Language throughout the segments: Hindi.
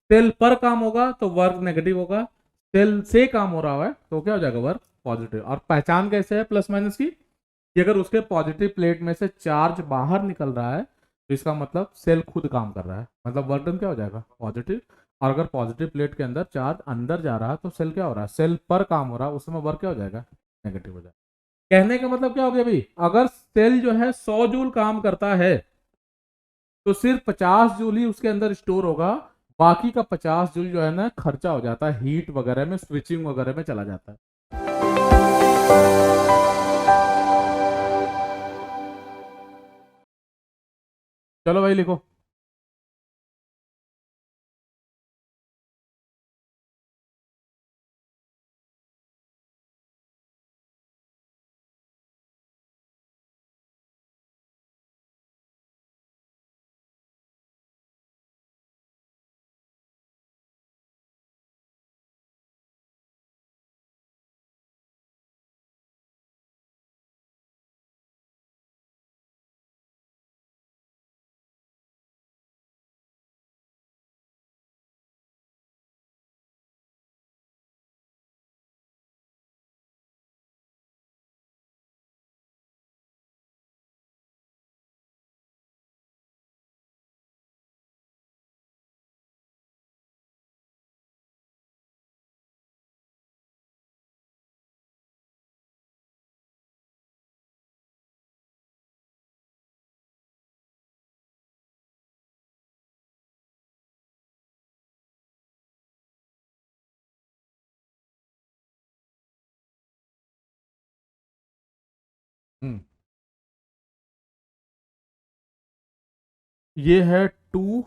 सेल पर काम होगा तो वर्क नेगेटिव होगा, सेल से काम हो रहा है तो क्या हो जाएगा, वर्क पॉजिटिव। और पहचान कैसे है प्लस माइनस की, कि अगर उसके पॉजिटिव प्लेट में से चार्ज बाहर निकल रहा है तो इसका मतलब सेल खुद काम कर रहा है, मतलब वर्क डन क्या हो जाएगा, पॉजिटिव। और अगर पॉजिटिव प्लेट के अंदर चार्ज अंदर जा रहा है तो सेल क्या हो रहा है, सेल पर काम हो रहा है, उस समय वर्क क्या हो जाएगा, नेगेटिव हो जाएगा। कहने का मतलब क्या हो गया भाई, अगर सेल जो है 100 जूल काम करता है तो सिर्फ 50 जूल ही उसके अंदर स्टोर होगा, बाकी का 50 जूल जो है ना खर्चा हो जाता है हीट वगैरह में, स्विचिंग वगैरह में चला जाता है। चलो भाई लिखो। हम्म ये है 2,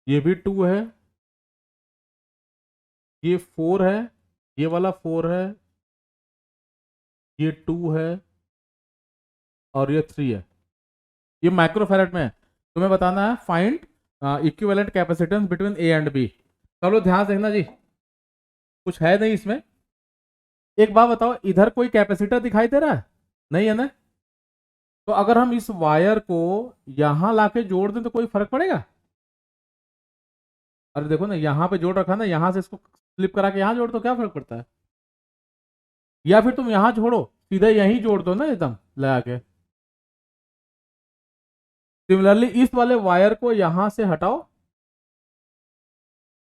ये भी 2 है, ये 4 है, ये वाला 4 है, ये 2 है, और ये 3 है। ये माइक्रोफैरेड में है। तुम्हें बताना है find equivalent capacitance between A and B. चलो ध्यान से देखना जी, कुछ है नहीं इसमें। एक बात बताओ, इधर कोई कैपेसिटर दिखाई दे रहा है, नहीं है ना? तो अगर हम इस वायर को यहां लाके जोड़ दें तो कोई फर्क पड़ेगा? अरे देखो ना, यहां पे जोड़ रखा ना, यहां से इसको फ्लिप करा के यहां जोड़ दो, क्या फर्क पड़ता है? या फिर तुम यहां छोड़ो, सीधे यहीं जोड़ दो ना एकदम लगा के। सिमिलरली इस वाले वायर को यहां से हटाओ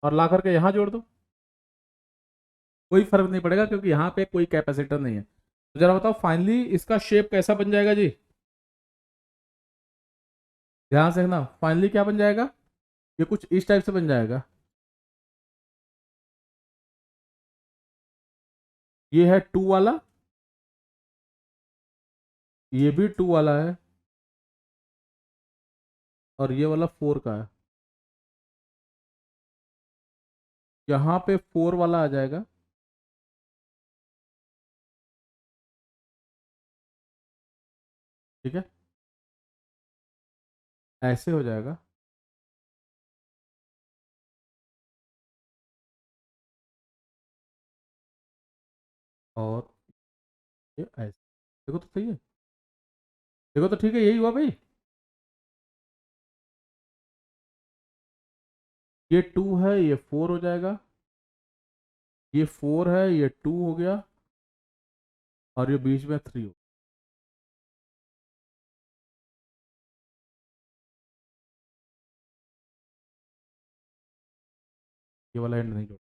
और ला करके यहां जोड़ दो, कोई फर्क नहीं पड़ेगा क्योंकि यहाँ पे कोई कैपेसिटर नहीं है। तो जरा बताओ फाइनली इसका शेप कैसा बन जाएगा जी, ध्यान से देखना, फाइनली क्या बन जाएगा, ये कुछ इस टाइप से बन जाएगा। ये है 2 वाला, ये भी 2 वाला है, और ये वाला 4 का है। यहाँ पे 4 वाला आ जाएगा, ठीक है, ऐसे हो जाएगा। और ये ऐसे, देखो तो सही है, देखो तो ठीक है, यही हुआ भाई। ये 2 है, ये 4 हो जाएगा, ये 4 है, ये 2 हो गया, और ये बीच में 3 हो। ये वाला एंड नहीं जोड़,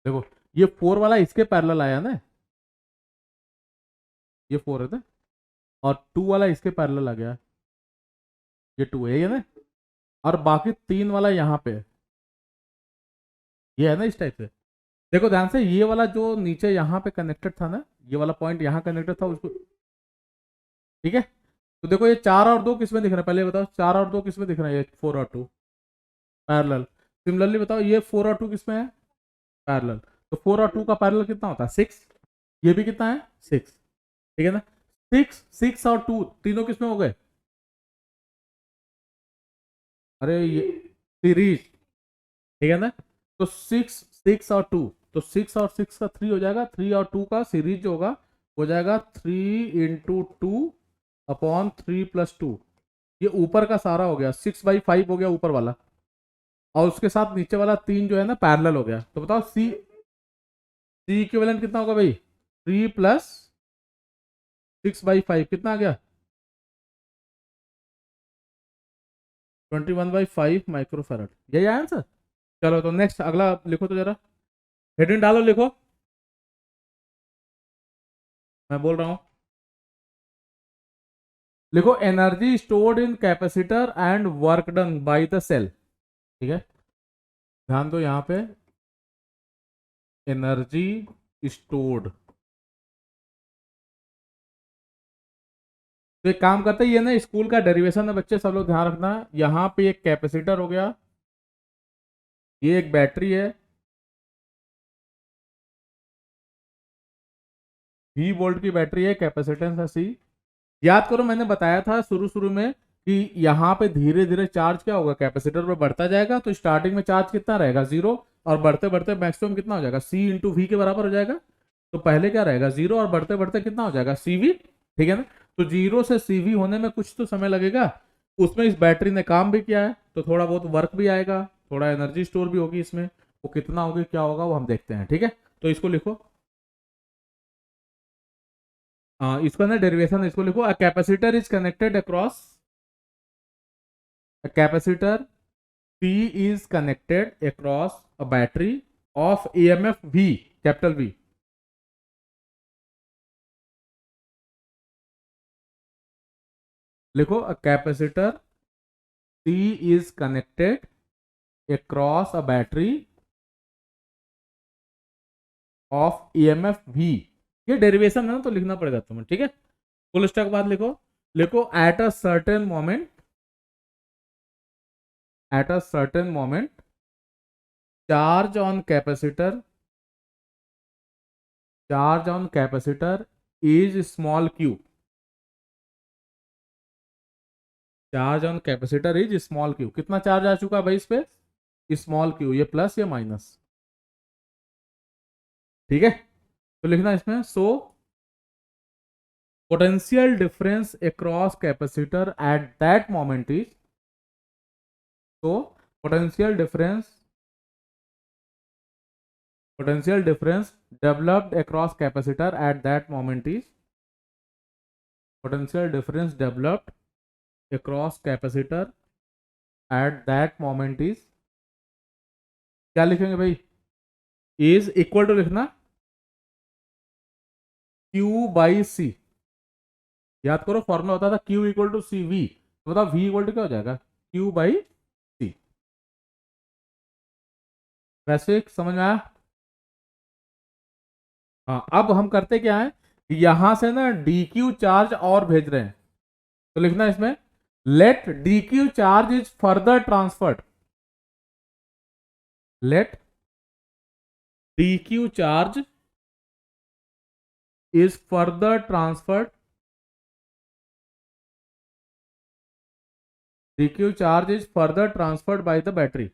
देखो ये 4 वाला इसके पैरेलल आया ना, ये 4 है ना, और 2 वाला इसके पैरेलल आ गया, ये 2 है, ये ना, और बाकी 3 वाला यहाँ पे है, ये है ना इस टाइप से। देखो ध्यान से, ये वाला जो नीचे यहाँ पे कनेक्टेड था ना, ये वाला पॉइंट यहाँ कनेक्टेड था उसको, ठीक है। तो देखो ये 4 और 2 किस में दिख रहा है, पहले बताओ 4 और 2 किस में दिख रहा है, ये 4 और 2 पैरेलल। सिमिलरली बताओ ये 4 और 2 किस में है, पैरेलल। तो 4 और 2 का पैरेलल कितना होता है, 6। ये भी कितना है, 6, ठीक है ना। 6, 6 और 2 तीनों किस में हो गए, अरे ये सीरीज, ठीक है ना। तो 6, 6 और 2 तो 6 और 6 का 3 हो जाएगा, 3 और 2 का सीरीज जो होगा हो जाएगा 3 × 2/3 + 2। ये ऊपर का सारा हो गया, 6/5 हो गया ऊपर वाला, और उसके साथ नीचे वाला 3 जो है ना पैरेलल हो गया। तो बताओ सी इक्विवेलेंट कितना होगा भाई? 3 + 6/5 कितना आ गया? 21/5 माइक्रोफैरड। यही आंसर। चलो तो नेक्स्ट अगला लिखो तो जरा, हेडिंग डालो, लिखो, मैं बोल रहा हूं। लिखो energy stored in capacitor and work done by the cell. ठीक है, ध्यान दो यहां पे, एनर्जी स्टोर्ड। तो एक काम करते हैं, ये ना स्कूल का डेरिवेशन है बच्चे, सब लोग ध्यान रखना। यहाँ पे एक कैपेसिटर हो गया, ये एक बैटरी है, V वोल्ट की बैटरी है, कैपेसिटेंस है C। याद करो मैंने बताया था शुरू शुरू में कि यहाँ पे धीरे धीरे चार्ज क्या होगा, कैपेसिटर पे बढ़ता जाएगा। तो स्टार्टिंग में चार्ज कितना रहेगा? 0, और बढ़ते बढ़ते मैक्सिमम कितना हो जाएगा? C × V के बराबर हो जाएगा। तो पहले क्या रहेगा? 0, और बढ़ते बढ़ते कितना हो जाएगा? CV। ठीक है ना? तो 0 से CV होने में कुछ तो समय लगेगा, उसमें इस बैटरी ने काम भी किया है, तो थोड़ा बहुत वर्क भी आएगा, थोड़ा एनर्जी स्टोर भी होगी इसमें। वो कितना होगी, क्या होगा, वो हम देखते हैं। ठीक है, तो इसको लिखो, इसको ना डेरिवेशन, इसको लिखो, a capacitor is connected across, a capacitor C is connected across a battery of EMF V, capital V. लिखो, a capacitor C is connected across a battery of EMF V। ये डेरिवेशन है ना, तो लिखना पड़ेगा तुम्हें। ठीक है, फुल स्टॉप बाद लिखो, लिखो at a certain moment charge on capacitor is small q। Charge on capacitor is small q। कितना चार्ज आ चुका है भाई इस पे? स्मॉल q, ये प्लस या माइनस? ठीक है, तो लिखना इसमें, so potential difference across capacitor eight that moment is, so potential difference developed across capacitor at that moment is, potential difference developed across capacitor at that moment is, क्या लिखेंगे भाई? इज इक्वल टू लिखना Q/C। याद करो फॉर्मूला होता था Q = CV। तो बताओ V = क्या हो जाएगा? Q/C। वैसे समझ में आया? हाँ, अब हम करते क्या है, यहां से ना DQ चार्ज और भेज रहे हैं, तो लिखना इसमें, let DQ charge is further transferred, let DQ charge is further transferred, DQ charge is further transferred by the battery।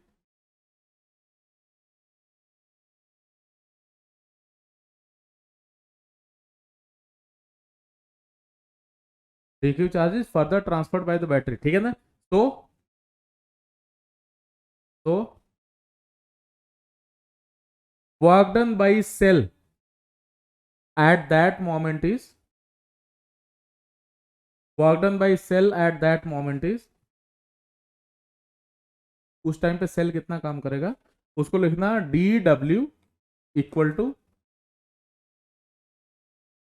DQ charge is further transferred by the battery। ठीक है ना? तो work done by cell at that moment is, work done by cell at that moment is, उस टाइम पे सेल कितना काम करेगा उसको लिखना DW इक्वल टू,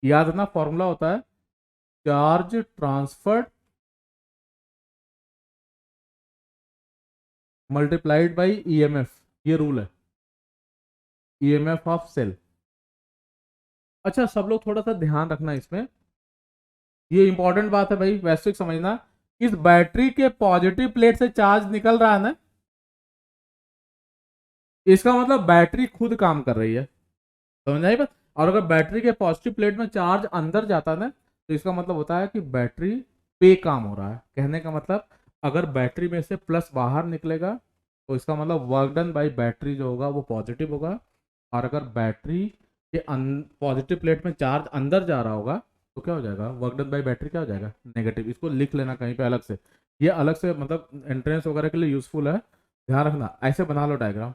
याद रखना फॉर्मूला होता है charge transferred multiplied by EMF। ये रूल है, EMF ऑफ सेल। अच्छा, सब लोग थोड़ा सा ध्यान रखना इसमें, ये इंपॉर्टेंट बात है भाई, वैसे समझना। इस बैटरी के पॉजिटिव प्लेट से चार्ज निकल रहा है ना, इसका मतलब बैटरी खुद काम कर रही है, समझ आई बात? और अगर बैटरी के पॉजिटिव प्लेट में चार्ज अंदर जाता है ना, तो इसका मतलब होता है कि बैटरी पे काम हो रहा है। कहने का मतलब, अगर बैटरी में से प्लस बाहर निकलेगा तो इसका मतलब वर्क डन बाई बैटरी जो होगा वो पॉजिटिव होगा, और अगर बैटरी के पॉजिटिव प्लेट में चार्ज अंदर जा रहा होगा तो क्या हो जाएगा, वर्क डन बाई बैटरी क्या हो जाएगा, नेगेटिव। इसको लिख लेना कहीं पे अलग से, ये अलग से मतलब एंट्रेंस वगैरह के लिए यूजफुल है, ध्यान रखना। ऐसे बना लो डायग्राम,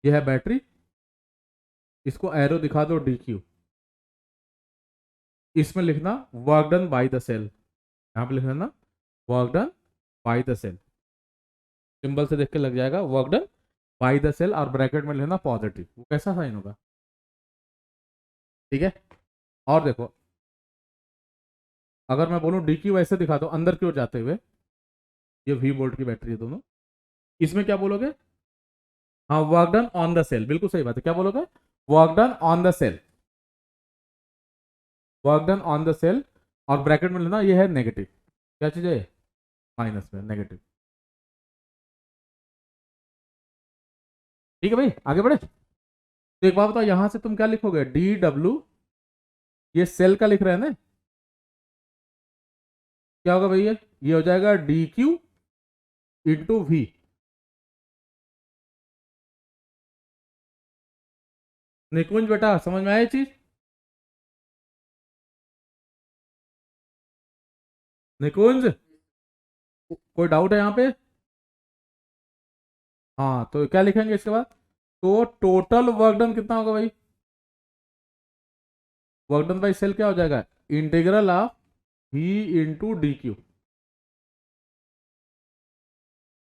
ये है बैटरी, इसको एरो दिखा दो डी क्यू, इसमें लिखना work done by the cell, यहाँ पे लिख लेना work done by the cell, symbol से देख के लग जाएगा work done by the cell, और ब्रैकेट में लेना पॉजिटिव। वो कैसा साइन होगा, ठीक है। और देखो अगर मैं बोलूं डी क्यू ऐसे दिखा दो अंदर की ओर जाते हुए, ये वी वोल्ट की बैटरी है दोनों, इसमें क्या बोलोगे, हाँ work done on the cell, बिल्कुल सही बात है, क्या बोलोगे, work done on the cell, work done on the cell, और ब्रैकेट में लेना ये है नेगेटिव, क्या चीज है, माइनस में नेगेटिव। ठीक है भाई, आगे बढ़े। तो एक बात बताओ, यहां से तुम क्या लिखोगे, डी डब्ल्यू, ये सेल का लिख रहे हैं ना, क्या होगा भैया, ये हो जाएगा डी क्यू इंटू वी। निकुंज बेटा समझ में आया ये चीज, निकुंज कोई डाउट है यहाँ पे, हाँ तो क्या लिखेंगे इसके बाद, तो टोटल वर्क डन कितना होगा भाई, वर्क डन बाई सेल क्या हो जाएगा, integral of V into D Q.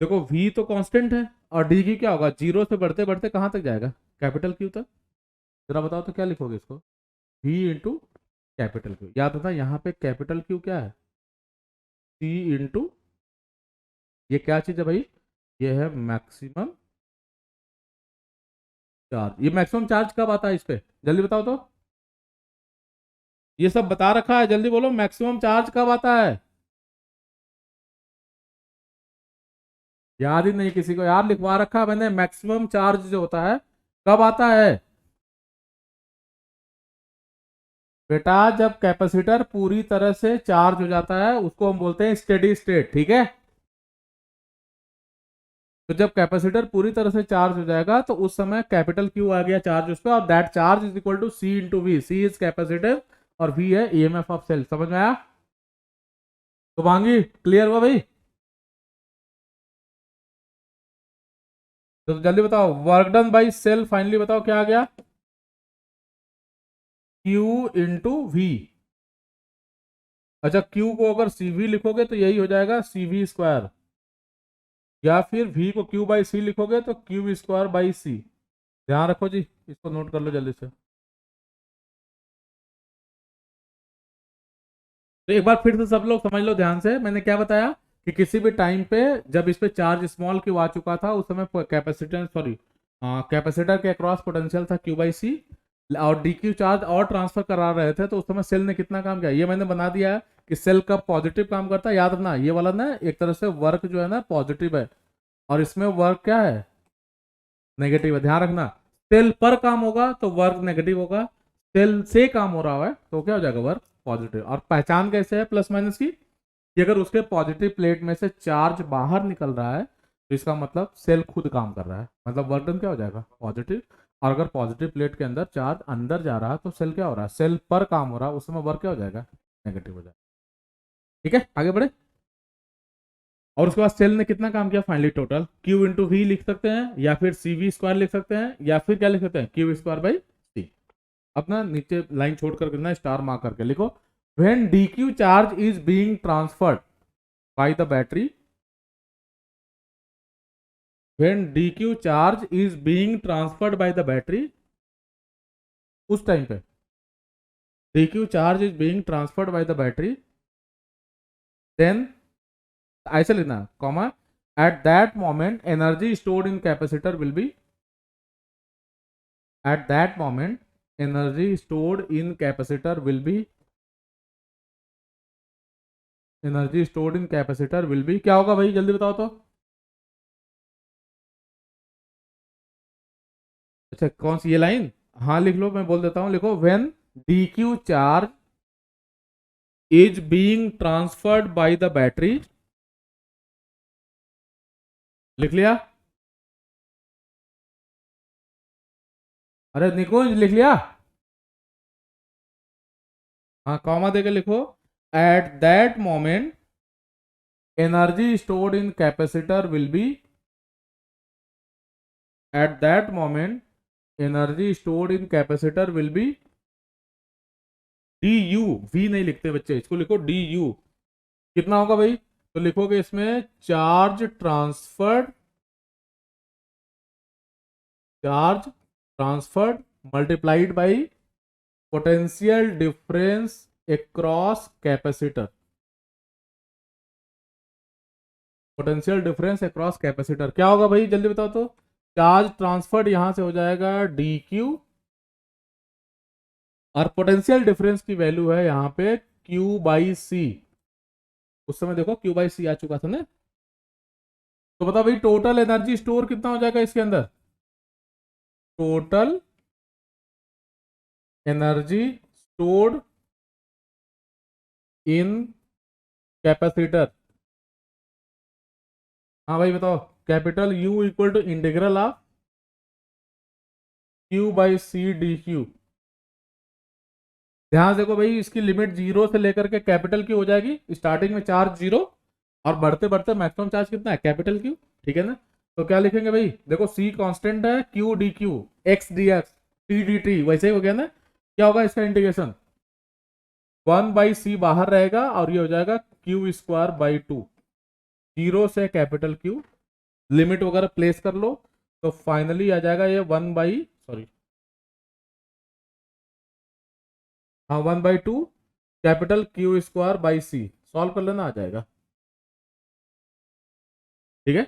देखो v तो कांस्टेंट है, और डी क्यू क्या होगा, जीरो से बढ़ते बढ़ते कहां तक जाएगा, कैपिटल क्यू तक। जरा बताओ तो क्या लिखोगे इसको, v इंटू कैपिटल क्यू, याद रखना यहाँ पे कैपिटल क्यू क्या है, c इंटू, ये क्या चीज है भाई, ये है मैक्सिमम चार्ज। ये मैक्सिमम चार्ज कब आता है इस पे, जल्दी बताओ तो, ये सब बता रखा है, जल्दी बोलो मैक्सिमम चार्ज कब आता है, याद ही नहीं किसी को, यार लिखवा रखा है मैंने, मैक्सिमम चार्ज जो होता है कब आता है बेटा, जब कैपेसिटर पूरी तरह से चार्ज हो जाता है उसको हम बोलते हैं स्टेडी स्टेट, ठीक है। तो जब कैपेसिटर पूरी तरह से चार्ज हो जाएगा तो उस समय कैपिटल क्यू आ गया चार्ज उस पर, और that charge is equal to C into V, C is capacitive और वी है ईएमएफ ऑफ सेल, समझ में आया। तो वांगी क्लियर हुआ भाई, तो जल्दी बताओ work done by cell finally बताओ क्या आ गया, Q इंटू वी। अच्छा Q को अगर CV लिखोगे तो यही हो जाएगा CV स्क्वायर, या फिर V को Q बाई सी लिखोगे तो Q स्क्वायर बाई सी। ध्यान रखो जी, इसको नोट कर लो जल्दी से। तो एक बार फिर से सब लोग समझ लो ध्यान से, मैंने क्या बताया कि किसी भी टाइम पे जब इस पे चार्ज स्मॉल क्यू आ चुका था उस समय कैपेसिटेंस, सॉरी कैपेसिटर के अक्रॉस पोटेंशियल था Q बाई सी, और डी क्यू चार्ज और ट्रांसफर करा रहे थे, तो उस समय सेल ने कितना काम किया ये मैंने बना दिया है कि सेल का पॉजिटिव काम करता है, याद रखना ये वाला ना एक तरह से वर्क जो है ना पॉजिटिव है, और इसमें वर्क क्या है, नेगेटिव है, ध्यान रखना। सेल पर काम होगा तो वर्क नेगेटिव होगा, सेल से काम हो रहा है तो क्या हो जाएगा, वर्क पॉजिटिव। और पहचान कैसे है प्लस माइनस की, कि अगर उसके पॉजिटिव प्लेट में से चार्ज बाहर निकल रहा है तो इसका मतलब सेल खुद काम कर रहा है, मतलब वर्क डन क्या हो जाएगा, पॉजिटिव। और अगर पॉजिटिव प्लेट के अंदर चार्ज अंदर जा रहा है तो सेल क्या हो रहा है, सेल पर काम हो रहा है, उस समय वर्क क्या हो जाएगा, नेगेटिव हो जाएगा। ठीक है आगे बढ़े। और उसके बाद सेल ने कितना काम किया finally, total Q into V लिख सकते हैं, या फिर CV स्क्वायर लिख सकते हैं, या फिर क्या लिख सकते हैं, Q स्क्वायर बाई सी। अपना नीचे लाइन छोड़ करके ना स्टार मार्क करके लिखो, when DQ charge is being transferred by the battery, when DQ charge is being transferred by the battery, उस टाइम पे DQ charge is being transferred by the battery, then ऐसे लिखना comma, at that moment energy stored in capacitor will be, at that moment energy stored in capacitor will be, energy stored in capacitor will be क्या होगा भाई जल्दी बताओ तो, अच्छा कौन सी ये लाइन, हाँ लिख लो मैं बोल देता हूं, लिखो when DQ charge is being transferred by the battery, लिख लिया, अरे निकुंज लिख लिया? हाँ, कॉमा देके लिखो। At that moment energy stored in capacitor will be, at that moment energy stored in capacitor will be D U. V नहीं लिखते बच्चे, इसको लिखो डी यू। कितना होगा भाई? तो लिखोगे इसमें charge transferred, charge transferred multiplied by potential difference across capacitor, potential difference across capacitor. क्या होगा भाई जल्दी बताओ तो? चार्ज ट्रांसफर्ड यहां से हो जाएगा डी क्यू, और पोटेंशियल डिफरेंस की वैल्यू है यहाँ पे क्यू बाई सी। उस समय देखो क्यू बाई सी आ चुका था ना। तो बताओ भाई टोटल एनर्जी स्टोर कितना हो जाएगा इसके अंदर? Total energy stored in capacitor. हाँ भाई बताओ। Capital U equal to integral of Q by C D Q. ध्यान से देखो भाई, इसकी लिमिट जीरो से लेकर के कैपिटल क्यू हो जाएगी। स्टार्टिंग में चार्ज जीरो और बढ़ते बढ़ते मैक्सिमम चार्ज कितना है? Capital Q. ठीक है ना? तो क्या लिखेंगे भाई? देखो सी कांस्टेंट है, Q D Q, x D x, T D T, वैसे ही हो गया ना। क्या होगा इसका इंटीग्रेशन? 1/c बाहर रहेगा और ये हो जाएगा Q square by two. Zero से कैपिटल क्यू, लिमिट वगैरह प्लेस कर लो तो फाइनली आ जाएगा ये 1/2 capital Q square by C. Solve कर लेना, आ जाएगा। ठीक है?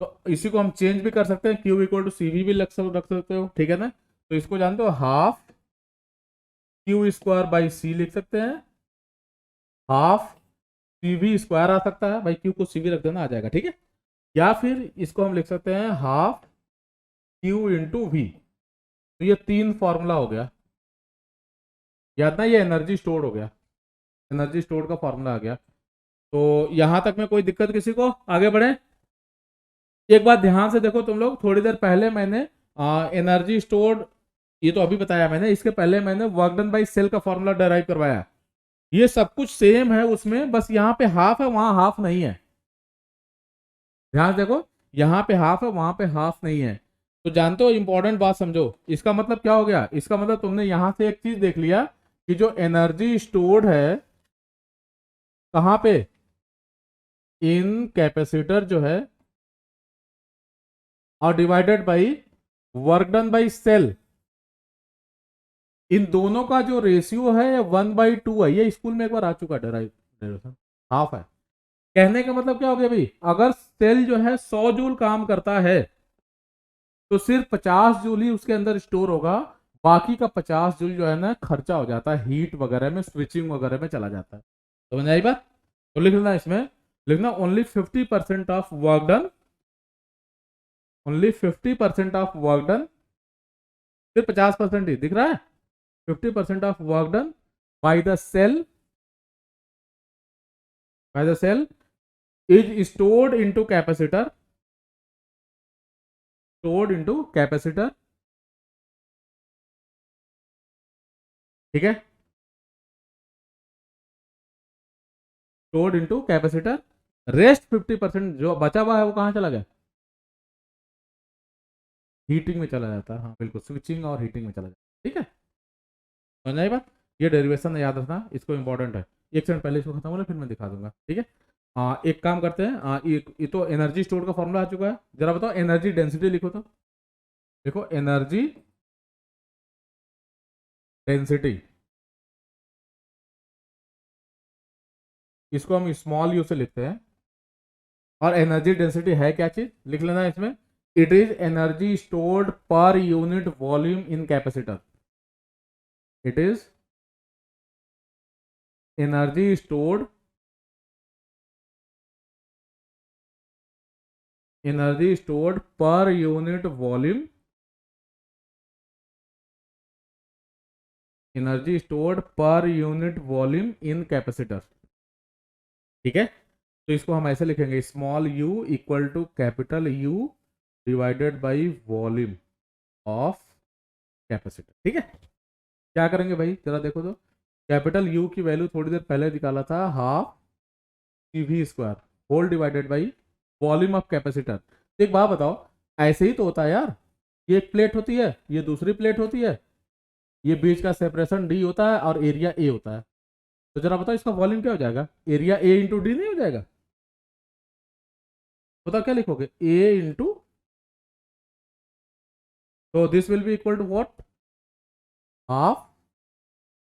तो इसी को हम चेंज भी कर सकते हैं, क्यू इक्वल टू सी भी रख सकते हो। ठीक है ना? तो इसको जानते हो, हाफ क्यू स्क्वायर बाई सी लिख सकते हैं, हाफ सी वी स्क्वायर आ सकता है भाई, क्यू को सी वी रख देना, आ जाएगा। ठीक है? या फिर इसको हम लिख सकते हैं हाफ क्यू इंटू वी। तो ये तीन फॉर्मूला हो गया, याद ना? ये एनर्जी स्टोर हो गया, एनर्जी स्टोर का फॉर्मूला आ गया। तो यहां तक में कोई दिक्कत किसी को? आगे बढ़े। एक बात ध्यान से देखो तुम लोग, थोड़ी देर पहले मैंने एनर्जी स्टोर्ड, ये तो अभी बताया मैंने, इसके पहले मैंने वर्क डन बाई सेल का फॉर्मूला डेराइव करवाया। ये सब कुछ सेम है उसमें, बस यहाँ पे हाफ है वहां हाफ नहीं है। ध्यान से देखो, यहाँ पे हाफ है वहां पे हाफ नहीं है। तो जानते हो, इंपॉर्टेंट बात समझो। इसका मतलब क्या हो गया? इसका मतलब तुमने यहां से एक चीज देख लिया कि जो एनर्जी स्टोर्ड है कहां पे? इन कैपेसिटर जो है, और divided by work done by cell. इन दोनों का जो रेशियो है 1/2 है। ये स्कूल में एक बार आ चुका है डेरिवेशन, हाफ है। कहने का मतलब क्या हो गया भाई? अगर सेल जो है 100 जूल काम करता है तो सिर्फ 50 जूल ही उसके अंदर स्टोर होगा, बाकी का 50 जूल जो है ना खर्चा हो जाता है, हीट वगैरह में, स्विचिंग वगैरह में चला जाता है। तो समझ आई बात? तो लिख लेना, इसमें लिखना only 50% of work done, only 50% of work done, सिर्फ 50% ही दिख रहा है। 50% of work done by the cell, by the cell is stored into capacitor, stored into capacitor. ठीक है? Stored into capacitor. रेस्ट 50% जो बचा हुआ है वो कहां चला गया? हीटिंग में चला जाता है। हाँ बिल्कुल, स्विचिंग और हीटिंग में चला जाता है। ठीक है? समझ आई बात? ये डेरिवेशन याद रखना, इसको इंपॉर्टेंट है। एक सेकंड पहले इसको खत्म हो, फिर मैं दिखा दूंगा। ठीक है? एक काम करते हैं, ये तो एनर्जी स्टोर का फॉर्मूला आ चुका है। जरा बताओ एनर्जी डेंसिटी लिखो तो। देखो एनर्जी डेंसिटी, इसको हम स्मॉल यू से लिखते हैं। और एनर्जी डेंसिटी है क्या चीज? लिख लेना इसमें, it is energy stored per unit volume in capacitor. It is energy stored, energy stored per unit volume, energy stored per unit volume in capacitor. ठीक है? तो इसको हम ऐसे लिखेंगे, small U equal to capital U divided by volume of capacitor. ठीक है, क्या करेंगे भाई जरा देखो तो, कैपिटल यू की वैल्यू थोड़ी देर पहले निकाला था, half C V square whole divided by volume of capacitor. एक बात बताओ, ऐसे ही तो होता है यार, ये एक प्लेट होती है, ये दूसरी प्लेट होती है, ये बीच का सेपरेशन डी होता है और एरिया ए होता है। तो जरा बताओ इसका वॉल्यूम क्या हो जाएगा, एरिया ए इंटू डी नहीं हो जाएगा? बताओ क्या लिखोगे, ए इंटू, तो this will be equal to what, half.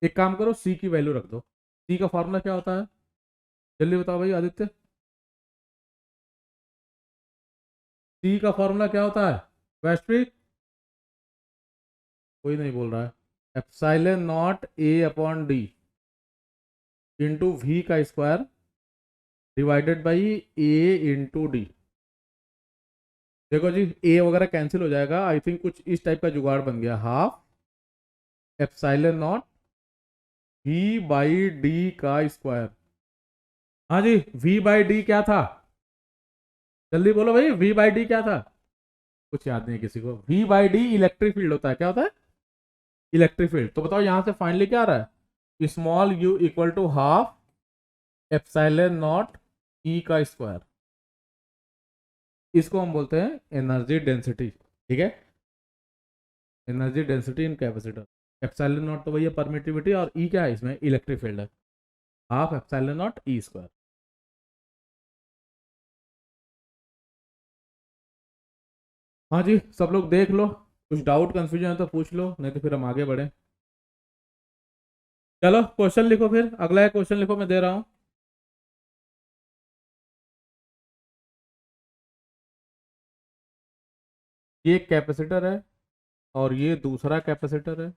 एक काम करो, सी की वैल्यू रख दो। सी का फॉर्मूला क्या होता है, जल्दी बताओ भाई आदित्य, सी का फॉर्मूला क्या होता है वैश्विक? कोई नहीं बोल रहा है। Epsilon naught A upon D into V का square divided by A into D. देखो जी, ए वगैरह कैंसिल हो जाएगा, आई थिंक कुछ इस टाइप का जुगाड़ बन गया, half epsilon naught V by D का स्क्वायर। हाँ जी, वी बाई डी क्या था, जल्दी बोलो भाई, वी बाई डी क्या था? कुछ याद नहीं है किसी को? V by D electric field होता है, क्या होता है? Electric field. तो बताओ यहां से फाइनली क्या आ रहा है, small U equal to half epsilon naught E का स्क्वायर। इसको हम बोलते हैं एनर्जी डेंसिटी। ठीक है, energy density in capacitor. Epsilon not तो भैया परमिटिविटी, और ई क्या है इसमें, इलेक्ट्रिक फील्ड है, half epsilon naught E square. हाँ जी, सब लोग देख लो, कुछ डाउट कंफ्यूजन है तो पूछ लो, नहीं तो फिर हम आगे बढ़े। चलो क्वेश्चन लिखो, फिर अगला क्वेश्चन लिखो, मैं दे रहा हूं। ये एक कैपेसिटर है और ये दूसरा कैपेसिटर है,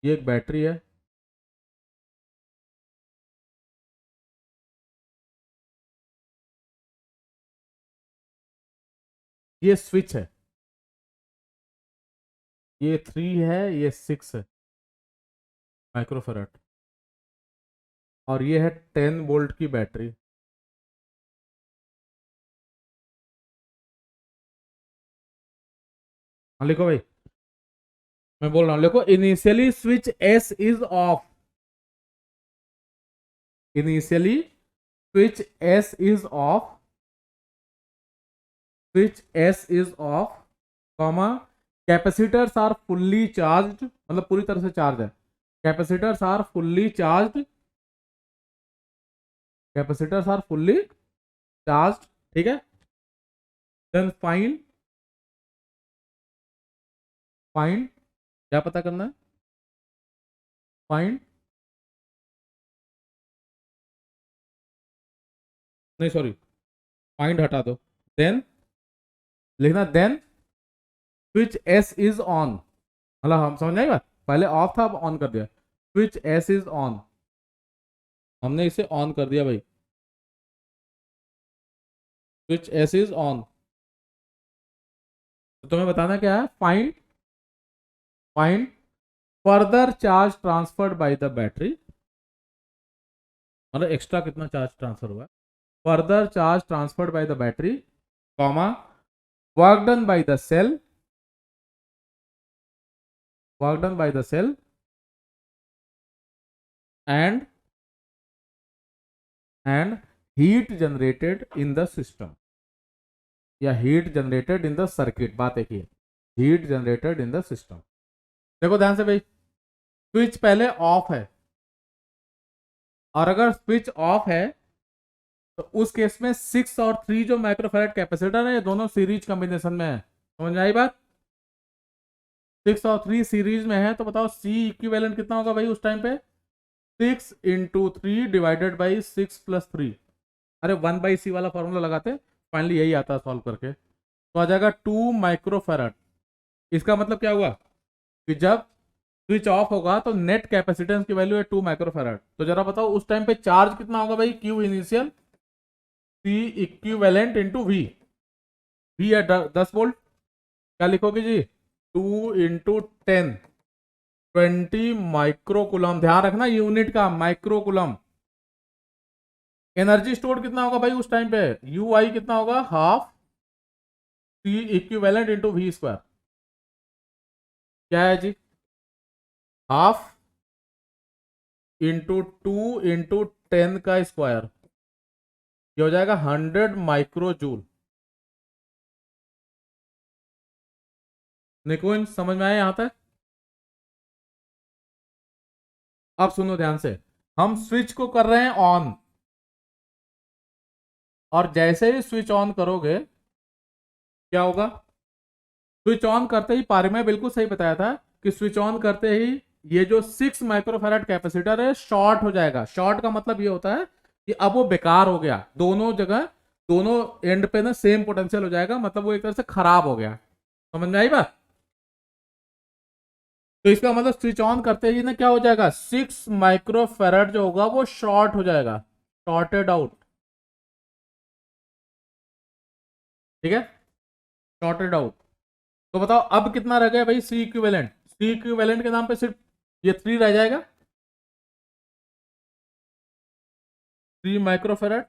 ये एक बैटरी है, ये स्विच है, ये 3 है, ये 6 है माइक्रोफेराड, और ये है 10 वोल्ट की बैटरी। हाँ लिखो भाई, मैं बोल रहा हूँ, लिखो, initially switch S is off, initially switch S is off, switch S is off, comma, capacitors are fully charged, मतलब पूरी तरह से चार्ज है, capacitors are fully charged, capacitors are fully charged. ठीक है, देन फाइंड, फाइंड क्या पता करना है, फाइंड, नहीं सॉरी, फाइंड हटा दो, देन लिखना, then switch S is on, मतलब हम समझ आएगा, पहले ऑफ था अब ऑन कर दिया, स्विच एस इज ऑन, हमने इसे ऑन कर दिया भाई, स्विच एस इज ऑन। तो तुम्हें बताना क्या है, find, find further charge transferred by the battery, मतलब एक्स्ट्रा कितना चार्ज ट्रांसफर हुआ, further charge transferred by the battery, comma, work done by the cell, work done by the cell, and heat generated in the system, या heat generated in the circuit, बात एक ही है, heat generated in the system. देखो ध्यान से भाई, स्विच पहले ऑफ है, और अगर स्विच ऑफ है तो उस केस में 6 और 3 जो माइक्रोफैराड कैपेसिटर है, ये दोनों सीरीज कॉम्बिनेशन में है, समझ में आई बात? 6 और 3 सीरीज में है, तो बताओ सी इक्विवेलेंट कितना होगा भाई उस टाइम पे, 6 इंटू 3 डिवाइडेड बाई 6 प्लस 3, अरे 1/c वाला फॉर्मूला लगाते, फाइनली यही आता है सॉल्व करके, तो आ जाएगा 2 माइक्रोफैराड। इसका मतलब क्या हुआ कि जब स्विच ऑफ होगा तो नेट कैपेसिटेंस की वैल्यू है 2 माइक्रोफैराड। तो जरा बताओ उस टाइम पे चार्ज कितना होगा भाई, Q initial, C equivalent into V, V है 10 वोल्ट, क्या लिखोगे जी, 2 इंटू 10, 20 माइक्रोकुलम, ध्यान रखना यूनिट का, माइक्रोकुलम। एनर्जी स्टोर्ड कितना होगा भाई उस टाइम पे, यू आई कितना होगा, half C equivalent into V square, क्या है जी, हाफ इंटू 2 इंटू 10 का स्क्वायर, ये हो जाएगा 100 माइक्रो जूल। निकुंज समझ में आया यहां तक? अब सुनो ध्यान से, हम स्विच को कर रहे हैं ऑन, और जैसे ही स्विच ऑन करोगे क्या होगा? स्विच ऑन करते ही, पारी में बिल्कुल सही बताया था कि स्विच ऑन करते ही ये जो 6 माइक्रोफैराड कैपेसिटर है शॉर्ट हो जाएगा। शॉर्ट का मतलब ये होता है कि अब वो बेकार हो गया, दोनों जगह, दोनों एंड पे ना सेम पोटेंशियल हो जाएगा, मतलब वो एक तरह से खराब हो गया। समझ में आई बात? तो इसका मतलब स्विच ऑन करते ही ना क्या हो जाएगा, 6 माइक्रोफैराड जो होगा वो शॉर्ट हो जाएगा, शॉर्टेड आउट। ठीक है, शॉर्टेड आउट। तो बताओ अब कितना रह गया भाई, सी इक्विवेलेंट। सी इक्विवेलेंट के नाम पे सिर्फ ये 3 रह जाएगा, 3 माइक्रोफैराड।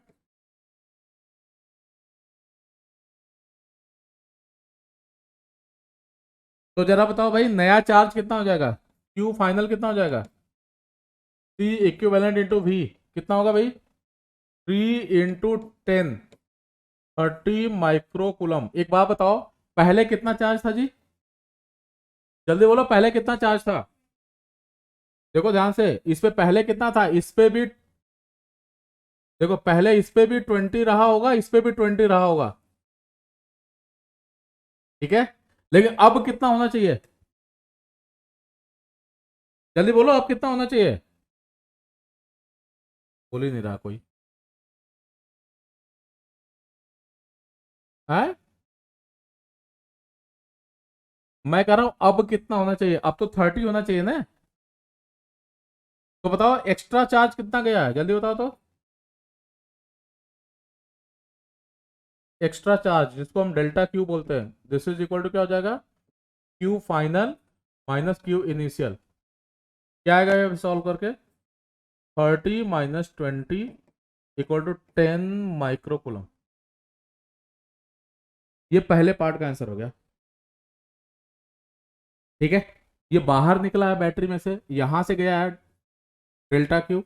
तो जरा बताओ भाई, नया चार्ज कितना हो जाएगा, क्यू फाइनल कितना हो जाएगा? सी इक्विवेलेंट इंटू वी कितना होगा भाई? 3 इंटू 10, 30 माइक्रो कूलम। एक बात बताओ, पहले कितना चार्ज था जी? जल्दी बोलो, पहले कितना चार्ज था? देखो ध्यान से, इस पे पहले कितना था, इस पे भी देखो, पहले इस पे भी 20 रहा होगा, इस पे भी 20 रहा होगा। ठीक है, लेकिन अब कितना होना चाहिए? जल्दी बोलो, अब कितना होना चाहिए? बोल ही नहीं रहा कोई। है, मैं कह रहा हूं अब कितना होना चाहिए, अब तो 30 होना चाहिए ना। तो बताओ एक्स्ट्रा चार्ज कितना गया है, जल्दी बताओ तो। एक्स्ट्रा चार्ज जिसको हम डेल्टा क्यू बोलते हैं, दिस इज इक्वल टू क्या हो जाएगा, Q final minus Q initial. क्या आएगा ये सॉल्व करके? 30 - 20 इक्वल टू 10 माइक्रो कूलम। ये पहले पार्ट का आंसर हो गया। ठीक है, ये बाहर निकला है बैटरी में से, यहां से गया है डेल्टा क्यू।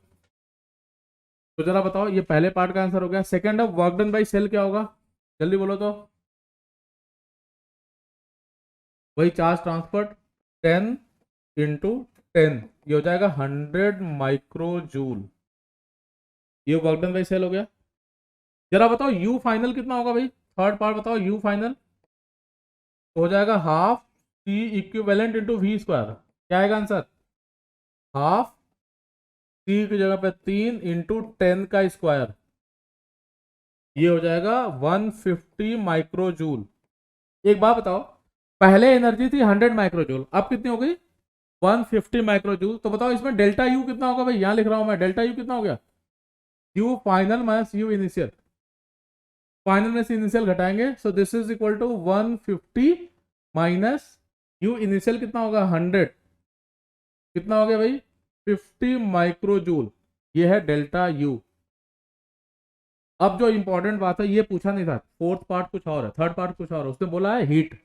तो जरा बताओ, ये पहले पार्ट का आंसर हो गया। सेकंड है वर्क डन बाई सेल, क्या होगा? जल्दी बोलो तो। वही चार्ज ट्रांसफर, 10 × 10, ये हो जाएगा 100 माइक्रो जूल। ये वर्क डन बाई सेल हो गया। जरा बताओ यू फाइनल कितना होगा भाई, थर्ड पार्ट बताओ, यू फाइनल तो हो जाएगा half C equivalent into V square. क्या आएगा आंसर? हाफ सी की जगह पे 3 × 10 का स्क्वायर, ये हो जाएगा 150 माइक्रो जूल। एक बात बताओ, पहले एनर्जी थी 100 माइक्रो जूल, अब कितनी हो गई? 150 माइक्रो जूल। तो बताओ इसमें डेल्टा यू कितना होगा भाई, यहां लिख रहा हूं मैं, डेल्टा यू कितना हो गया? U final minus U initial. Final में से इनिशियल घटाएंगे, so this is equal to 150 minus U initial कितना होगा, 100, कितना हो गया भाई? 50 माइक्रो जूल। ये है डेल्टा यू। अब जो इंपॉर्टेंट बात है, ये पूछा नहीं था, फोर्थ पार्ट कुछ और है, थर्ड पार्ट कुछ और है, उसने बोला है हीट।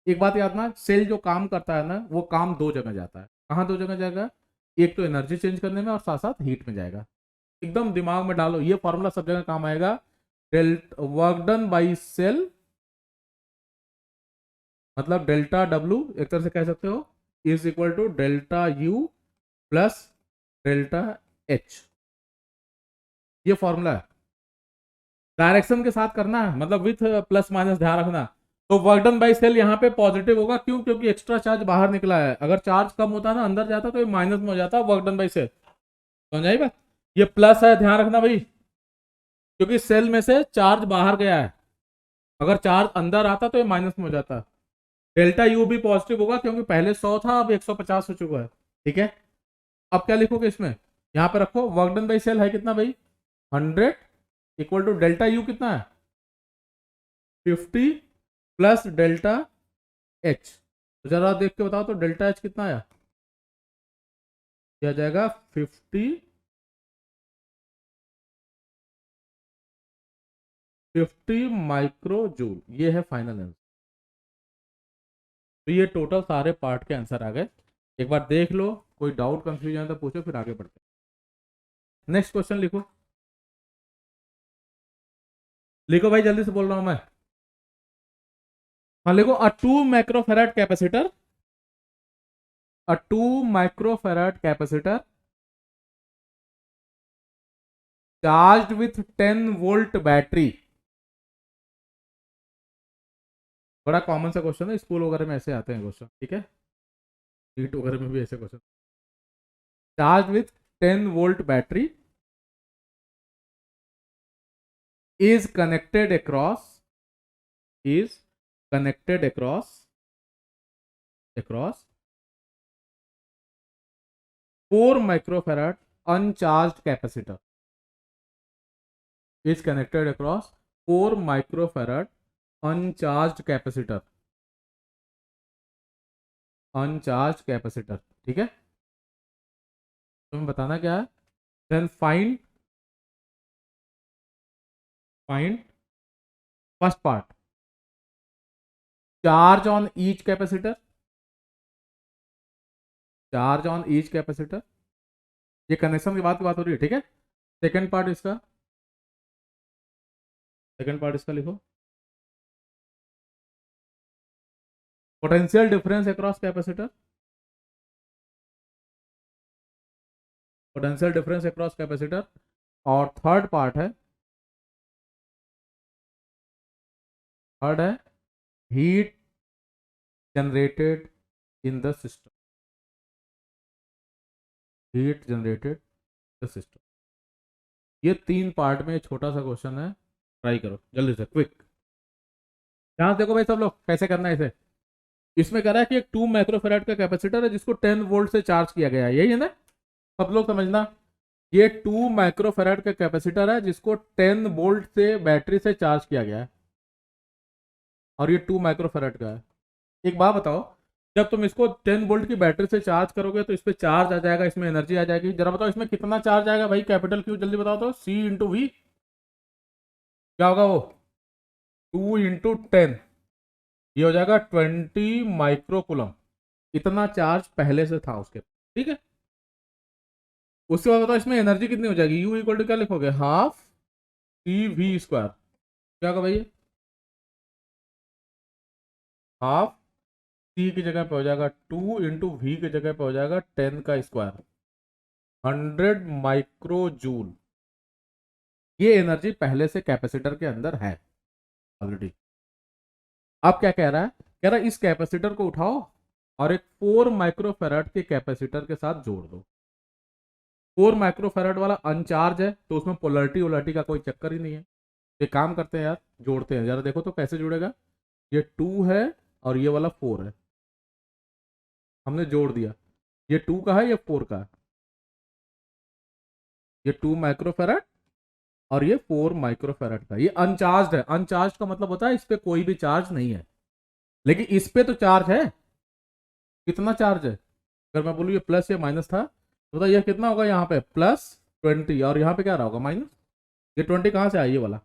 एक बात याद ना, सेल जो काम करता है ना, वो काम दो जगह जाता है। कहाँ दो जगह जाएगा? एक तो एनर्जी चेंज करने में, और साथ साथ हीट में जाएगा। एकदम दिमाग में डालो, ये फॉर्मूला सब जगह काम आएगा। Delta work done by cell मतलब डेल्टा डब्ल्यू, एक तरह से कह सकते हो, is equal to delta U plus delta H. ये फॉर्मूला है, डायरेक्शन के साथ करना है, मतलब विथ प्लस माइनस ध्यान रखना। तो वर्क डन बाई सेल यहाँ पे पॉजिटिव होगा, क्यों? क्योंकि एक्स्ट्रा चार्ज बाहर निकला है। अगर चार्ज कम होता ना, अंदर जाता, तो ये माइनस में हो जाता वर्क डन बाई सेल। समझ आई बात? ये प्लस है, ध्यान रखना भाई, क्योंकि सेल में से चार्ज बाहर गया है। अगर चार्ज अंदर आता तो ये माइनस में हो जाता। डेल्टा यू भी पॉजिटिव होगा, क्योंकि पहले 100 था, अब 150 हो चुका है। ठीक है, अब क्या लिखोगे इसमें? यहाँ पे रखो, वर्क डन बाई सेल है कितना भाई, 100 इक्वल टू डेल्टा यू कितना है, 50 प्लस डेल्टा एच। तो जरा देख के बताओ तो, डेल्टा एच कितना आया? क्या जाएगा? 50 माइक्रो जूल। ये है फाइनल आंसर। तो ये टोटल सारे पार्ट के आंसर आ गए। एक बार देख लो, कोई डाउट कंफ्यूजन है तो पूछो, फिर आगे बढ़ते हैं। नेक्स्ट क्वेश्चन लिखो, लिखो भाई, जल्दी से बोल रहा हूं मैं। हाँ लिखो, अ 2 microfarad capacitor, a 2 microfarad capacitor charged with 10 volt battery. बड़ा कॉमन सा क्वेश्चन है, स्कूल वगैरह में ऐसे आते हैं क्वेश्चन, ठीक है, नीट वगैरह में भी ऐसे question. Charge with 10 volt battery is connected across is connected across 4 microfarad uncharged capacitor, is connected across 4 microfarad uncharged capacitor, uncharged capacitor, ठीक है। तुम्हें बताना क्या है, then find first part, charge on each capacitor, charge on each capacitor, ये कनेक्शन की बात हो रही है, ठीक है। सेकंड पार्ट इसका, सेकंड पार्ट इसका लिखो, potential difference across capacitor, potential difference across capacitor. और थर्ड पार्ट है, थर्ड है heat generated in the system, heat generated the system. ये 3 पार्ट में छोटा सा क्वेश्चन है, ट्राई करो जल्दी से, क्विक। ध्यान देखो भाई सब लोग, कैसे करना है इसे। इसमें कह रहा है कि एक 2 माइक्रोफैराड का कैपेसिटर है जिसको 10 वोल्ट से चार्ज किया गया है, यही है ना, सब लोग समझना। ये 2 माइक्रोफैराड का कैपेसिटर है जिसको 10 वोल्ट से बैटरी से चार्ज किया गया है, और ये 2 माइक्रोफैराड का है। एक बात बताओ, जब तुम इसको 10 वोल्ट की बैटरी से चार्ज करोगे तो इस पर चार्ज आ जाएगा, इसमें एनर्जी आ जाएगी। जरा बताओ इसमें कितना चार्ज आएगा भाई, कैपिटल क्यू, जल्दी बताओ तो। C इंटू वी क्या होगा वो, 2 इंटू 10, ये हो जाएगा 20 माइक्रोकुलम। इतना चार्ज पहले से था उसके, ठीक है। उसके बाद बताओ इसमें एनर्जी कितनी हो जाएगी, U इक्वल टू क्या लिखोगे, हाफ CV², क्या होगा भाई, हाफ C की जगह पे हो जाएगा 2 इंटू वी की जगह पे हो जाएगा 10 का स्क्वायर, 100 माइक्रो जूल। ये एनर्जी पहले से कैपेसिटर के अंदर है ऑलरेडी। अब क्या कह रहा है, कह रहा है इस कैपेसिटर को उठाओ और एक 4 माइक्रोफैराड के कैपेसिटर के साथ जोड़ दो। 4 माइक्रोफैराड वाला अनचार्ज है तो उसमें पोलरिटी वोलरिटी का कोई चक्कर ही नहीं है। ये काम करते हैं यार, जोड़ते हैं, जरा देखो तो कैसे जुड़ेगा। ये 2 है और ये वाला 4 है, हमने जोड़ दिया। ये 2 का है, ये 4 का है, ये 2 माइक्रोफैराड और ये 4 माइक्रोफैराड का। ये अनचार्ज है, अनचार्ज का मतलब होता है इस पे कोई भी चार्ज नहीं है, लेकिन इस पे तो चार्ज है। कितना चार्ज है, अगर मैं बोलूँ ये प्लस या माइनस था तो बताइए कितना होगा, यहाँ पे +20 और यहाँ पे क्या रहा होगा माइनस। ये 20 कहाँ से आया, ये वाला।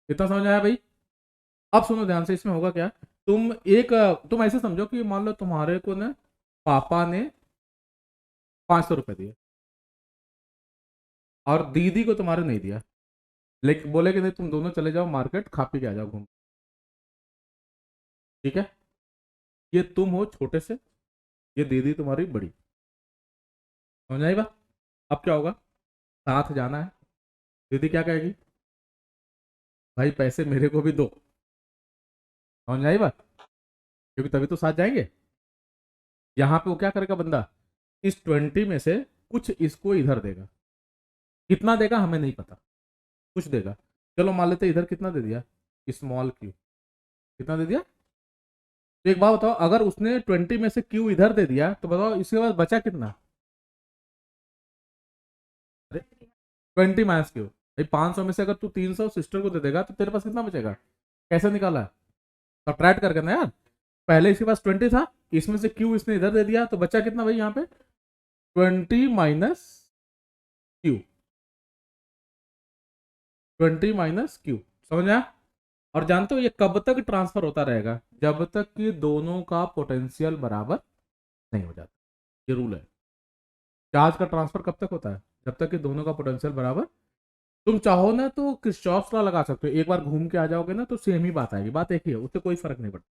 कितना समझ आया भाई। अब सुनो ध्यान से, इसमें होगा क्या, तुम ऐसे समझो कि मान लो तुम्हारे को ना पापा ने 500 रुपये दिए और दीदी को तुम्हारे नहीं दिया, लेकिन बोले कि नहीं तुम दोनों चले जाओ मार्केट, खा पी के आ जाओ घूम, ठीक है। ये तुम हो छोटे से, ये दीदी तुम्हारी बड़ी, समझ आई बात। अब क्या होगा, साथ जाना है, दीदी क्या कहेगी, भाई पैसे मेरे को भी दो, समझ आई बात, क्योंकि तभी तो साथ जाएंगे। यहाँ पे वो क्या करेगा बंदा, इस 20 में से कुछ इसको इधर देगा, कितना देगा हमें नहीं पता, कुछ देगा। चलो मान लेते इधर कितना दे दिया, स्मॉल क्यू, कितना दे दिया। तो एक बात बताओ, अगर उसने 20 में से क्यू इधर दे दिया तो बताओ इसके बाद बचा कितना, अरे 20 माइनस क्यू। भाई 500 में से अगर तू 300 सिस्टर को दे देगा तो तेरे पास कितना बचेगा, कैसे निकाला है, सब्ट्रैक्ट करके ना यार। पहले इसके पास 20 था, इसमें से क्यू इसने इधर दे दिया तो बचा कितना भाई यहाँ पे, 20 माइनस क्यू, 20 माइनस क्यू, समझ आया। और जानते हो ये कब तक ट्रांसफर होता रहेगा? जब तक कि दोनों का पोटेंशियल बराबर नहीं हो जाता। ये रूल है। चार्ज का ट्रांसफर कब तक होता है? जब तक कि दोनों का पोटेंशियल बराबर। तुम चाहो ना तो किरचॉफ लॉ लगा सकते हो, एक बार घूम के आ जाओगे ना तो सेम ही बात आएगी, बात एक ही है, उससे कोई फर्क नहीं पड़ता।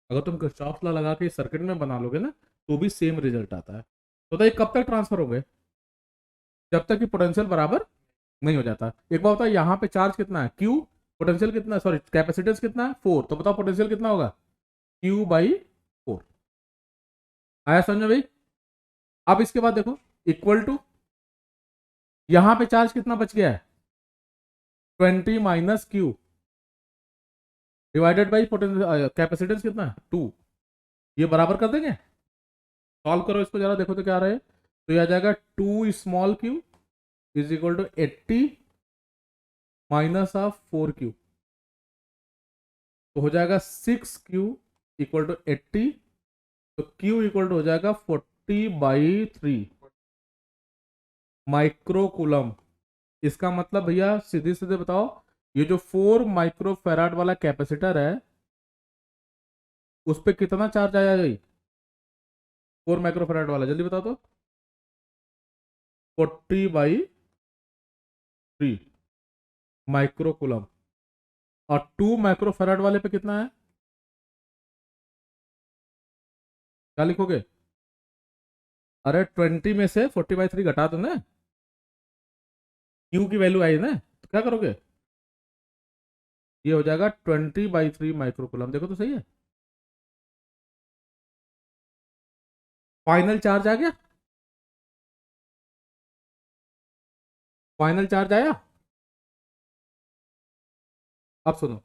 अगर तुम किरचॉफ लॉ लगा के सर्किट में बना लोगे ना तो भी सेम रिजल्ट आता है। तो बताइए कब तक ट्रांसफर हो गए? जब तक कि पोटेंशियल बराबर नहीं हो जाता। एक बार बताओ यहाँ पे चार्ज कितना है क्यू, पोटेंशियल कितना है, सॉरी कैपेसिटेंस कितना है 4, तो बताओ पोटेंशियल कितना होगा क्यू बाई 4। आया समझ में भाई? अब इसके बाद देखो इक्वल टू, यहाँ पे चार्ज कितना बच गया है 20 minus Q divided by capacitance कितना है 2। ये बराबर कर देंगे, सॉल्व करो इसको जरा, देखो तो क्या आ रहा है। तो ये आ जाएगा 2 small Q is equal to 80 minus of 4 Q, तो हो जाएगा 6 क्यू इक्वल टू 80, तो क्यू इक्वल टू हो जाएगा 40/3 माइक्रोकूलम। इसका मतलब भैया सीधे सीधे बताओ, ये जो 4 माइक्रोफेराड वाला कैपेसिटर है उस पर कितना चार्ज आया भाई? 4 माइक्रोफेराड वाला, जल्दी बताओ तो। 40/3 माइक्रोकूलम। और 2 माइक्रोफेराड वाले पे कितना है? क्या लिखोगे? अरे 20 में से 40/3 घटा दो ना, क्यू की वैल्यू आई ना, तो क्या करोगे? ये हो जाएगा 20/3 माइक्रोकूलम। देखो तो सही है। फाइनल चार्ज आ गया, फाइनल चार्ज आया। अब सुनो,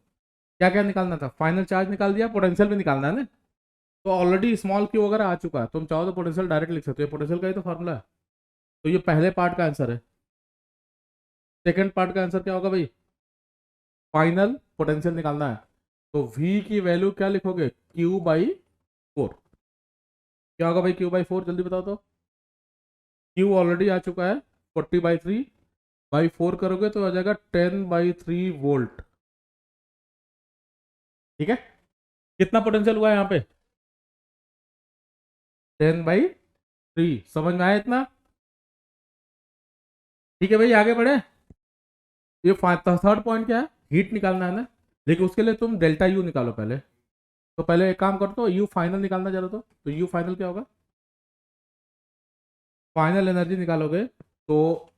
क्या क्या निकालना था? फाइनल चार्ज निकाल दिया, पोटेंशियल भी निकालना है ना। तो ऑलरेडी स्मॉल क्यू वगैरह आ चुका है, तुम चाहो तो पोटेंशियल डायरेक्ट लिख सकते हो, पोटेंशियल का ही तो फॉर्मूला है। तो ये पहले पार्ट का आंसर है। सेकंड पार्ट का आंसर क्या होगा भाई? फाइनल पोटेंशियल निकालना है, तो V की वैल्यू क्या लिखोगे? Q/4। क्या होगा भाई Q/4? जल्दी बताओ तो। Q ऑलरेडी आ चुका है 40/3 बाई 4 करोगे तो आ जाएगा 10/3 वोल्ट। ठीक है, कितना पोटेंशियल हुआ है यहाँ पे? 10/3। समझ में आया इतना? ठीक है भाई, आगे बढ़े। ये थर्ड पॉइंट क्या है? हीट निकालना है ना। देखिए उसके लिए तुम डेल्टा यू निकालो पहले। तो पहले एक काम करो, तो यू फाइनल निकालना जरा, तो यू फाइनल क्या होगा? फाइनल एनर्जी निकालोगे तो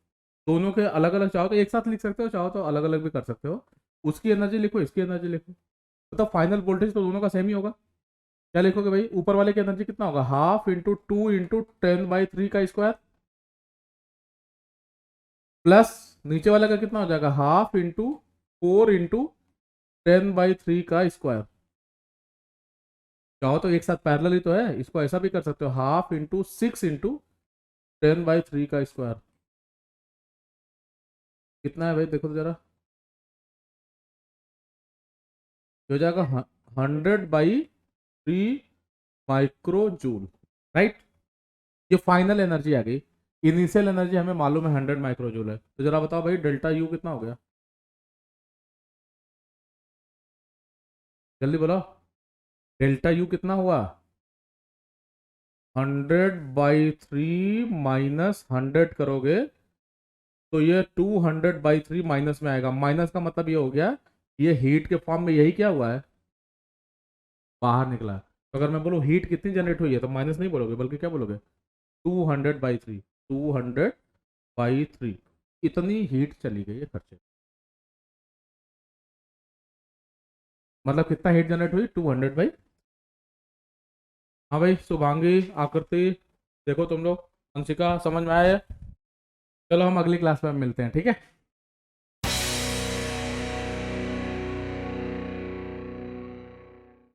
दोनों के अलग अलग, चाहो तो एक साथ लिख सकते हो, चाहो तो अलग अलग भी कर सकते हो। उसकी एनर्जी लिखो, इसकी एनर्जी लिखो, तो फाइनल वोल्टेज तो दोनों का सेम ही होगा। क्या लिखोगे भाई? ऊपर वाले की एनर्जी कितना होगा? 1/2 × 2 × 10/3 का स्क्वायर, प्लस नीचे वाले का कितना हो जाएगा? 1/2 × 4 × 10/3 का स्क्वायर। चाहो तो एक साथ पैरेलल ही तो है, इसको ऐसा भी कर सकते हो, 1/2 × 6 × 10/3 का स्क्वायर। कितना है भाई देखो तो जरा, ये हो जाएगा 100/3 माइक्रो जूल। राइट, ये फाइनल एनर्जी आ गई। इनिशियल एनर्जी हमें मालूम है 100 माइक्रो जूल है, तो जरा बताओ भाई डेल्टा यू कितना हो गया? जल्दी बोलो, डेल्टा यू कितना हुआ? 100/3 माइनस 100 करोगे तो ये 200/3 माइनस में आएगा। माइनस का मतलब ये हो गया, ये हीट के फॉर्म में यही क्या हुआ है? बाहर निकला है। तो अगर मैं बोलूँ हीट कितनी जनरेट हुई है तो माइनस नहीं बोलोगे, बल्कि क्या बोलोगे? 200/3, 200/3 इतनी हीट चली गई है खर्चे। मतलब कितना हीट जनरेट हुई? 200/। हाँ भाई शुभांगी, आकृति, देखो तुम लोग, अंशिका, समझ में आया है? चलो हम अगली क्लास में मिलते हैं, ठीक है।